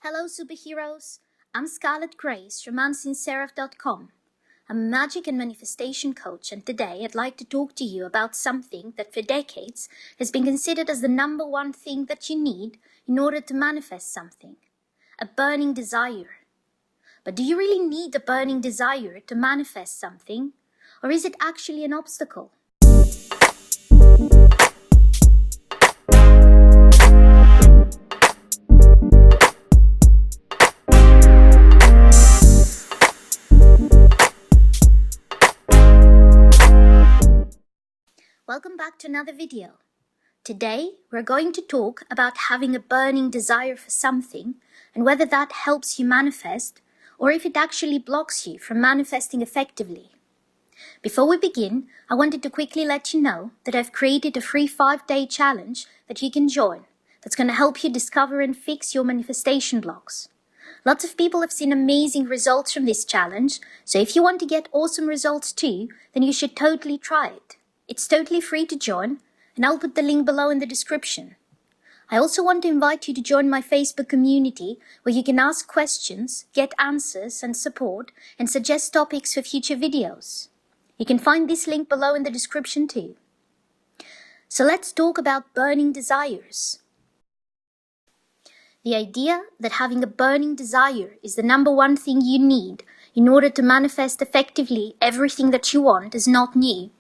Hello superheroes, I'm Scarlet Grace from Seraph.com. I'm a magic and manifestation coach, and today I'd like to talk to you about something that for decades has been considered as the number one thing that you need in order to manifest something. A burning desire. But do you really need a burning desire to manifest something? Or is it actually an obstacle? Welcome back to another video. Today, we're going to talk about having a burning desire for something and whether that helps you manifest or if it actually blocks you from manifesting effectively. Before we begin, I wanted to quickly let you know that I've created a free 5-day challenge that you can join that's going to help you discover and fix your manifestation blocks. Lots of people have seen amazing results from this challenge, so if you want to get awesome results too, then you should totally try it. It's totally free to join, and I'll put the link below in the description. I also want to invite you to join my Facebook community where you can ask questions, get answers and support, and suggest topics for future videos. You can find this link below in the description too. So let's talk about burning desires. The idea that having a burning desire is the number one thing you need in order to manifest effectively everything that you want is not new.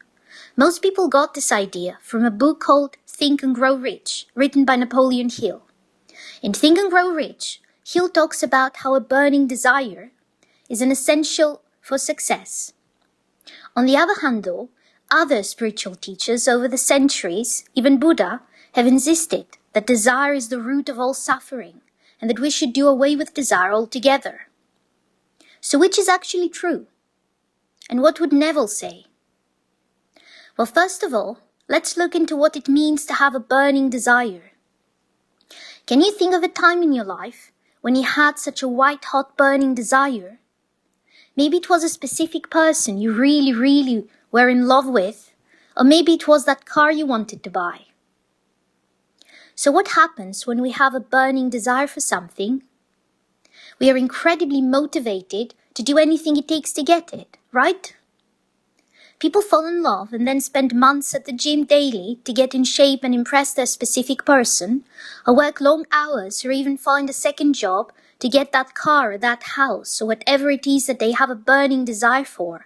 Most people got this idea from a book called Think and Grow Rich, written by Napoleon Hill. In Think and Grow Rich, Hill talks about how a burning desire is an essential for success. On the other hand though, other spiritual teachers over the centuries, even Buddha, have insisted that desire is the root of all suffering and that we should do away with desire altogether. So which is actually true? And what would Neville say? Well, first of all, let's look into what it means to have a burning desire. Can you think of a time in your life when you had such a white-hot burning desire? Maybe it was a specific person you really were in love with, or maybe it was that car you wanted to buy. So what happens when we have a burning desire for something? We are incredibly motivated to do anything it takes to get it, right? People fall in love and then spend months at the gym daily to get in shape and impress their specific person, or work long hours or even find a second job to get that car or that house or whatever it is that they have a burning desire for.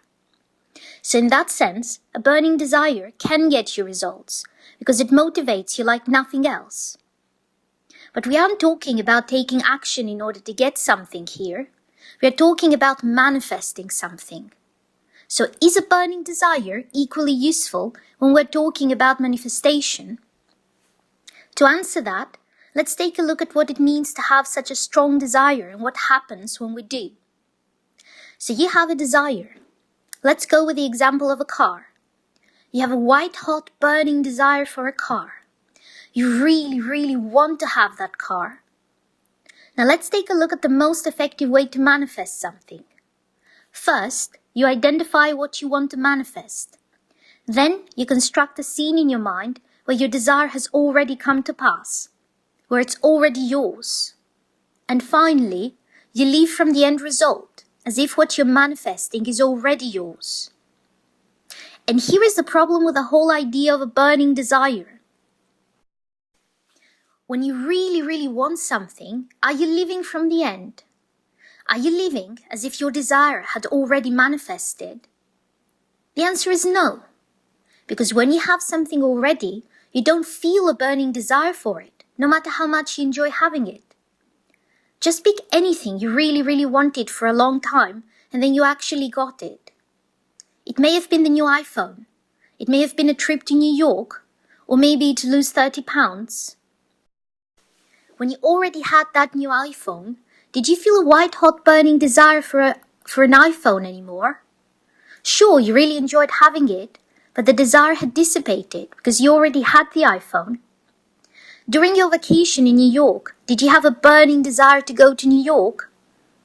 So in that sense, a burning desire can get you results because it motivates you like nothing else. But we aren't talking about taking action in order to get something here. We are talking about manifesting something. So is a burning desire equally useful when we're talking about manifestation? To answer that, let's take a look at what it means to have such a strong desire and what happens when we do. So you have a desire. Let's go with the example of a car. You have a white-hot burning desire for a car. You really want to have that car. Now let's take a look at the most effective way to manifest something. First, you identify what you want to manifest. Then you construct a scene in your mind where your desire has already come to pass, where it's already yours. And finally, you leave from the end result as if what you're manifesting is already yours. And here is the problem with the whole idea of a burning desire. When you really want something, are you living from the end? Are you living as if your desire had already manifested? The answer is no. Because when you have something already, you don't feel a burning desire for it, no matter how much you enjoy having it. Just pick anything you really wanted for a long time, and then you actually got it. It may have been the new iPhone. It may have been a trip to New York, or maybe to lose 30 pounds. When you already had that new iPhone, did you feel a white-hot burning desire for an iPhone anymore? Sure, you really enjoyed having it, but the desire had dissipated because you already had the iPhone. During your vacation in New York, did you have a burning desire to go to New York?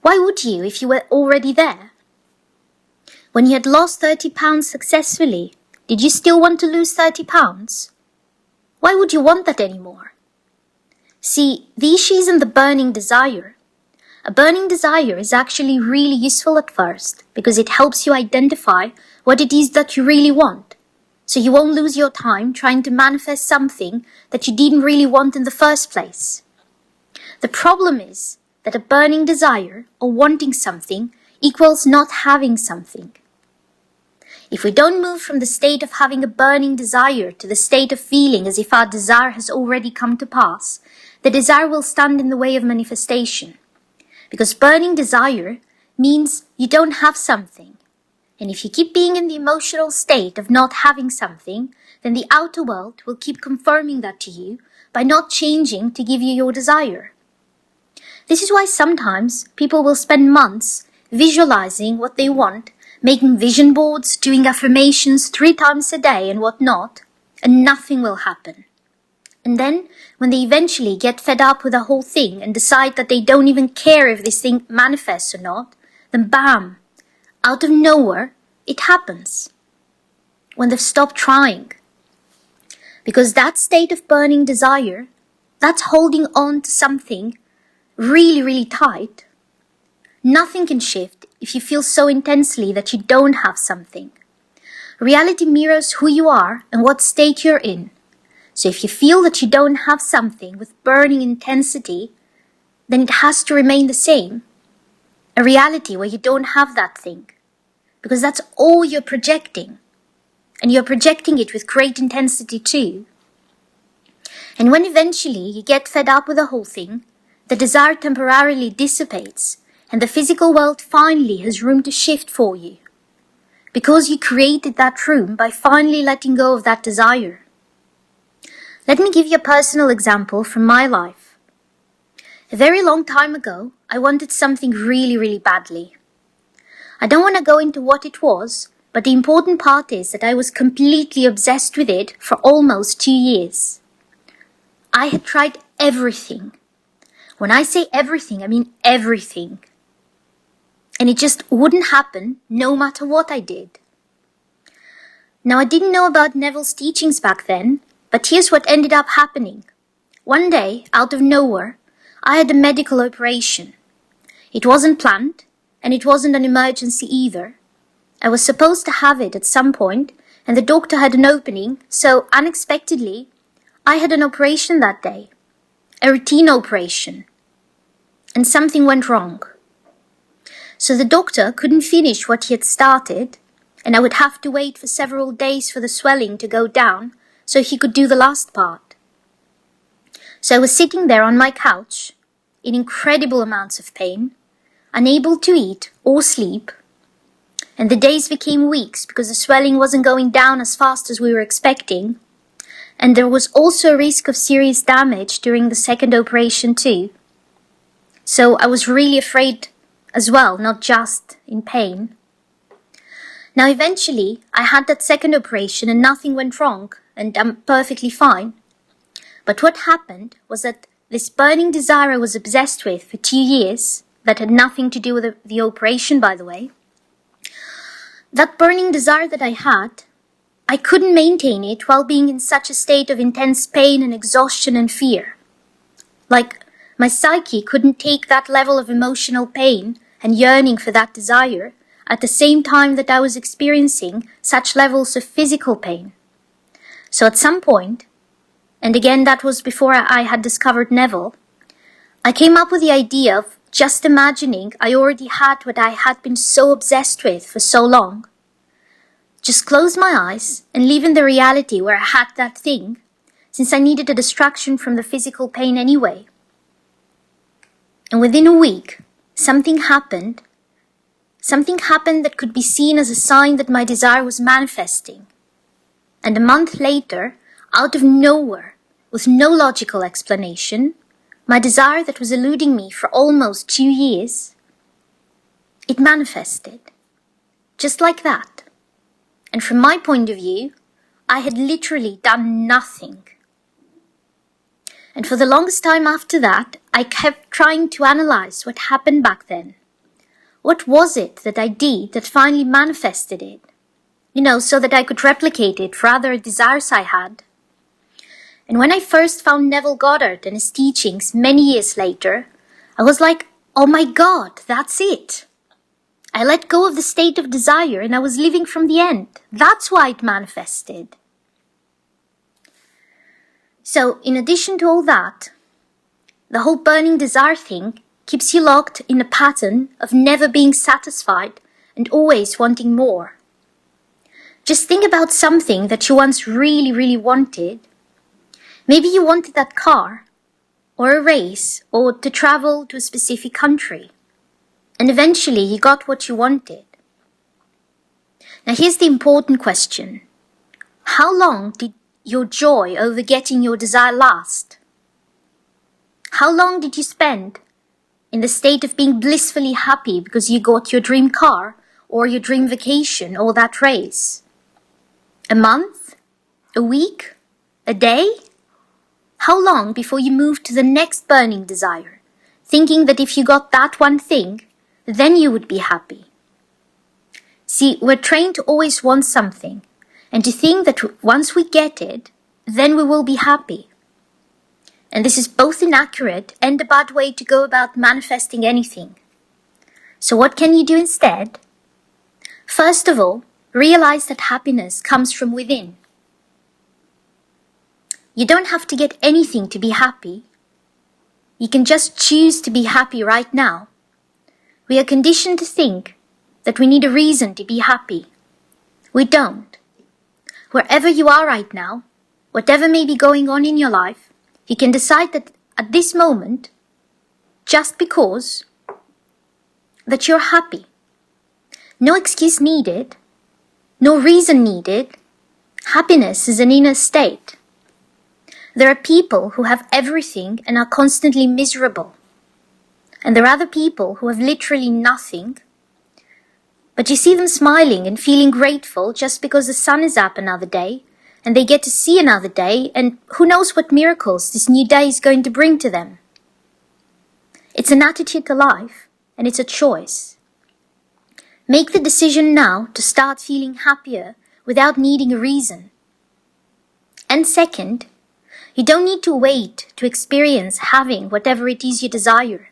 Why would you if you were already there? When you had lost 30 pounds successfully, did you still want to lose 30 pounds? Why would you want that anymore? See, the issue isn't the burning desire. A burning desire is actually really useful at first because it helps you identify what it is that you really want. So you won't lose your time trying to manifest something that you didn't really want in the first place. The problem is that a burning desire or wanting something equals not having something. If we don't move from the state of having a burning desire to the state of feeling as if our desire has already come to pass, the desire will stand in the way of manifestation. Because burning desire means you don't have something. And if you keep being in the emotional state of not having something, then the outer world will keep confirming that to you by not changing to give you your desire. This is why sometimes people will spend months visualizing what they want, making vision boards, doing affirmations 3 times a day and whatnot, and nothing will happen. And then, when they eventually get fed up with the whole thing and decide that they don't even care if this thing manifests or not, then bam! Out of nowhere, it happens. When they've stopped trying. Because that state of burning desire, that's holding on to something really, really tight. Nothing can shift if you feel so intensely that you don't have something. Reality mirrors who you are and what state you're in. So if you feel that you don't have something with burning intensity, then it has to remain the same. A reality where you don't have that thing. Because that's all you're projecting. And you're projecting it with great intensity too. And when eventually you get fed up with the whole thing, the desire temporarily dissipates and the physical world finally has room to shift for you. Because you created that room by finally letting go of that desire. Let me give you a personal example from my life. A very long time ago, I wanted something really, really badly. I don't want to go into what it was, but the important part is that I was completely obsessed with it for almost 2 years. I had tried everything. When I say everything, I mean everything. And it just wouldn't happen no matter what I did. Now, I didn't know about Neville's teachings back then, but here's what ended up happening. One day, out of nowhere, I had a medical operation. It wasn't planned, and it wasn't an emergency either. I was supposed to have it at some point, and the doctor had an opening, so unexpectedly, I had an operation that day. A routine operation. And something went wrong. So the doctor couldn't finish what he had started, and I would have to wait for several days for the swelling to go down so he could do the last part. So I was sitting there on my couch, in incredible amounts of pain, unable to eat or sleep, and the days became weeks because the swelling wasn't going down as fast as we were expecting, and there was also a risk of serious damage during the second operation too. So I was really afraid as well, not just in pain. Now eventually, I had that second operation and nothing went wrong, and I'm perfectly fine. But what happened was that this burning desire I was obsessed with for 2 years, that had nothing to do with the operation, by the way, that burning desire that I had, I couldn't maintain it while being in such a state of intense pain and exhaustion and fear. Like, my psyche couldn't take that level of emotional pain and yearning for that desire at the same time that I was experiencing such levels of physical pain. So at some point, and again that was before I had discovered Neville, I came up with the idea of just imagining I already had what I had been so obsessed with for so long. Just close my eyes and live in the reality where I had that thing, since I needed a distraction from the physical pain anyway. And within a week, something happened that could be seen as a sign that my desire was manifesting. And a month later, out of nowhere, with no logical explanation, my desire that was eluding me for almost 2 years, it manifested. Just like that. And from my point of view, I had literally done nothing. And for the longest time after that, I kept trying to analyze what happened back then. What was it that I did that finally manifested it? So that I could replicate it for other desires I had. And when I first found Neville Goddard and his teachings many years later, I was like, oh my God, that's it. I let go of the state of desire and I was living from the end. That's why it manifested. So, in addition to all that, the whole burning desire thing keeps you locked in a pattern of never being satisfied and always wanting more. Just think about something that you once really, really wanted. Maybe you wanted that car, or a race, or to travel to a specific country. And eventually you got what you wanted. Now here's the important question. How long did your joy over getting your desire last? How long did you spend in the state of being blissfully happy because you got your dream car or your dream vacation or that race? A month? A week? A day? How long before you moved to the next burning desire, thinking that if you got that one thing, then you would be happy? See, we're trained to always want something and to think that once we get it, then we will be happy. And this is both inaccurate and a bad way to go about manifesting anything. So what can you do instead? First of all, realize that happiness comes from within. You don't have to get anything to be happy. You can just choose to be happy right now. We are conditioned to think that we need a reason to be happy. We don't. Wherever you are right now, whatever may be going on in your life, you can decide that at this moment, just because, that you're happy. No excuse needed, no reason needed. Happiness is an inner state. There are people who have everything and are constantly miserable. And there are other people who have literally nothing, but you see them smiling and feeling grateful just because the sun is up another day and they get to see another day, and who knows what miracles this new day is going to bring to them. It's an attitude to life, and it's a choice. Make the decision now to start feeling happier without needing a reason. And second, you don't need to wait to experience having whatever it is you desire.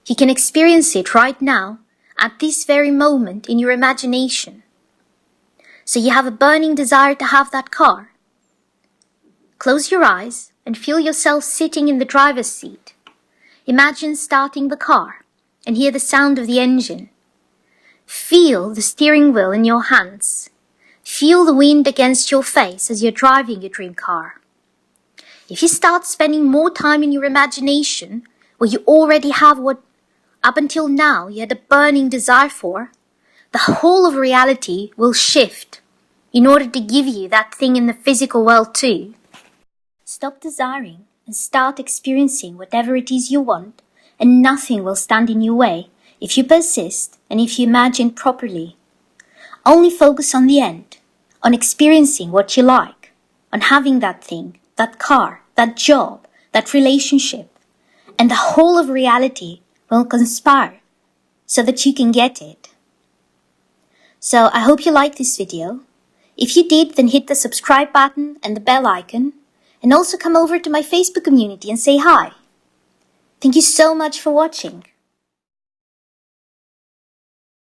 You can experience it right now, at this very moment in your imagination. So you have a burning desire to have that car. Close your eyes and feel yourself sitting in the driver's seat. Imagine starting the car and hear the sound of the engine. Feel the steering wheel in your hands. Feel the wind against your face as you're driving your dream car. If you start spending more time in your imagination, where you already have what up until now you had a burning desire for, the whole of reality will shift in order to give you that thing in the physical world too. Stop desiring and start experiencing whatever it is you want, and nothing will stand in your way if you persist and if you imagine properly. Only focus on the end, on experiencing what you like, on having that thing, that car, that job, that relationship, and the whole of reality will conspire so that you can get it. So I hope you liked this video. If you did, then hit the subscribe button and the bell icon, and also come over to my Facebook community and say hi. Thank you so much for watching.